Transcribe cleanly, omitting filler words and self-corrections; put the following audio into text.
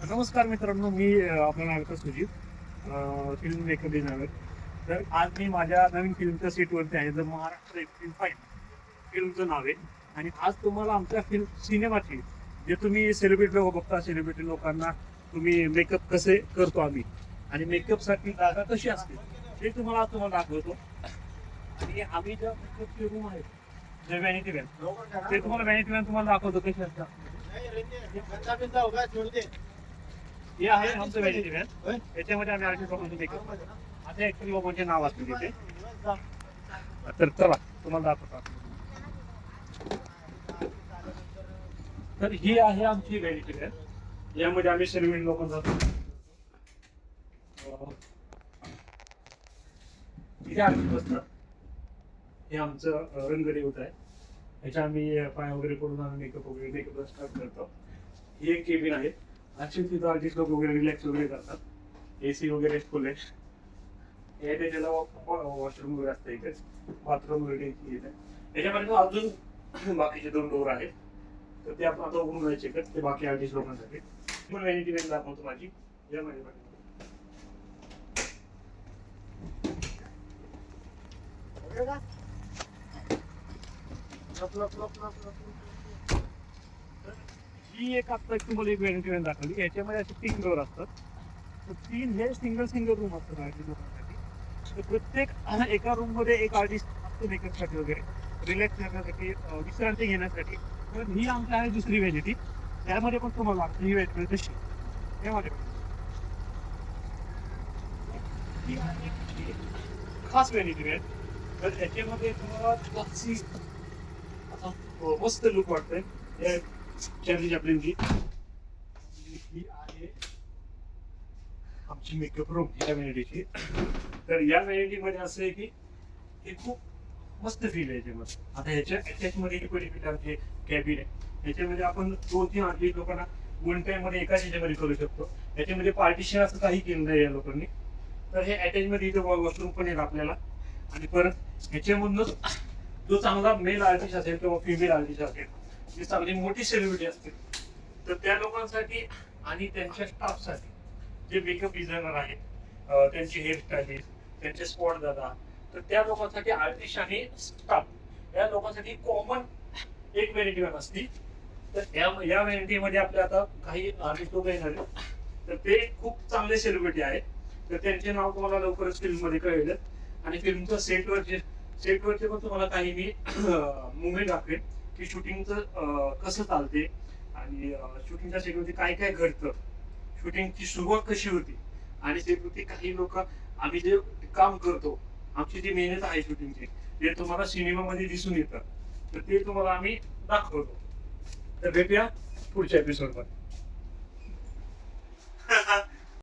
नमस्कार मित्रांनो, मी आपलं नाव सुजित, फिल्म मेकअप डिझायनर. तर आज मी माझ्या नवीन फिल्मच्या सेटवरती आहे. द महाराष्ट्र एप्रिल 5 फिल्मचं नाव आहे. आणि आज तुम्हाला आमच्या फिल्म सिनेमाची जे तुम्ही सेलिब्रिटी लोक बघता, सेलिब्रिटी लोकांना तुम्ही मेकअप कसे करतो आम्ही आणि मेकअपसाठी जागा कशी असते ते तुम्हाला दाखवतो. आणि आम्ही ज्या मेकअपचे रूम आहेत, जे व्हॅनिटी व्हॅन, ते तुम्हाला व्हॅनिटी व्हॅन तुम्हाला दाखवतो कसे असतात. हे आहे आमचं व्हॅनिटी व्हॅन. याच्यामध्ये आम्ही आर्टिस्ट लोकांचे मेकअप आता ऍक्च्युली लोकांचे नाव असते तिथे. तर चला तुम्हाला दाखवतो. तर ही आहे आमची व्हॅनिटी व्हॅन. यामध्ये आम्ही सेलिब्रिटी लोकांचा तिथे आर्टिस्ट बसतात. हे आमचं रंगदेवत आहे. याच्या आम्ही पाय वगैरे करून आम्ही मेकअप स्टार्ट करतो. ही एक केबिन आहे. ऍक्च्युली तिथं आर्टिस्ट लोक वगैरे रिलॅक्स वगैरे करतात. एसी वगैरे फुल आहे. त्याच्याला वॉशरूम वगैरे असतं इथे, बाथरूम वगैरे इथे. याच्यामध्ये अजून बाकीचे 2 डोर आहेत. तर ते आपण आता उघडून जायचे का ते बाकी आर्टिस्ट लोकांसाठी. पण व्हॅनिटी व्हॅन दाखवतो माझी. या माझ्या ही एक आता तुम्हाला एक व्हॅनिटी व्हॅन दाखवली. याच्यामध्ये असे 3 डोर असतात. तर 3 हे सिंगल रूम असतात आर्टिस्ट लोकांसाठी. तर प्रत्येक एका रूम मध्ये एक आर्टिस्ट असतो मेकअपसाठी वगैरे, रिलॅक्स करण्यासाठी, विश्रांती घेण्यासाठी. तर ही आमची आहे दुसरी व्हॅनिटी. त्यामध्ये पण तुम्हाला लागतं ही व्हॅनिटी कशी त्यामध्ये खास व्हॅनिटी व्हॅन. तर याच्यामध्ये तुम्हाला क्लासी असा मस्त लुक वाटतंय. चार्ली चॅप्लिनची ही आहे आमची मेकअप रूम या व्हॅनिटीची. तर या व्हॅनिटीमध्ये असं आहे की हे खूप मस्त फील आहे याच्यामध्ये. आता ह्याच्या अटॅचमध्ये आमचे कॅबिन आहे. याच्यामध्ये आपण 2-3 आर्टिस्ट लोकांना वन टाइम मध्ये एकाच ह्याच्यामध्ये करू शकतो. याच्यामध्ये पार्टिशन असं काही केलं नाही या लोकांनी. तर हे अटॅचमध्ये इथे वॉशरूम पण येईल आपल्याला. आणि परत ह्याच्यामधूनच जो चांगला मेल आर्टिस्ट असेल किंवा फिमेल आर्टिस्ट असेल, जी चांगली मोठी सेलिब्रिटी असतील, तर त्या लोकांसाठी आणि त्यांच्या स्टाफसाठी जे मेकअप डिझायनर आहेत, त्यांचे हेअरस्टायलिस्ट, त्यांचे स्पॉट दादा, तर त्या लोकांसाठी आर्टिस्ट आणि स्टाफ या लोकांसाठी कॉमन एक व्हॅनिटी व्हॅन असती. तर या व्हॅनिटीमध्ये आपल्या आता काही आर्टिस्ट लोक येणार आहेत. तर ते खूप चांगले सेलिब्रिटी आहेत. तर त्यांचे नाव तुम्हाला लवकरच फिल्म मध्ये कळेल. आणि फिल्मच्या सेटवरचे पण तुम्हाला काही मी मुवमेंट दाखवेन की शूटिंगचं कसं चालते आणि शूटिंगच्या सेटवरती काय काय घडतं, शूटिंगची सुरुवात कशी होती आणि सेटवरती काही लोक आम्ही जे काम करतो, आमची जी मेहनत आहे शूटिंगची, ते तुम्हाला सिनेमामध्ये दिसून येतं. तर ते तुम्हाला आम्ही दाखवतो. तर भेटूया पुढच्या एपिसोडमध्ये.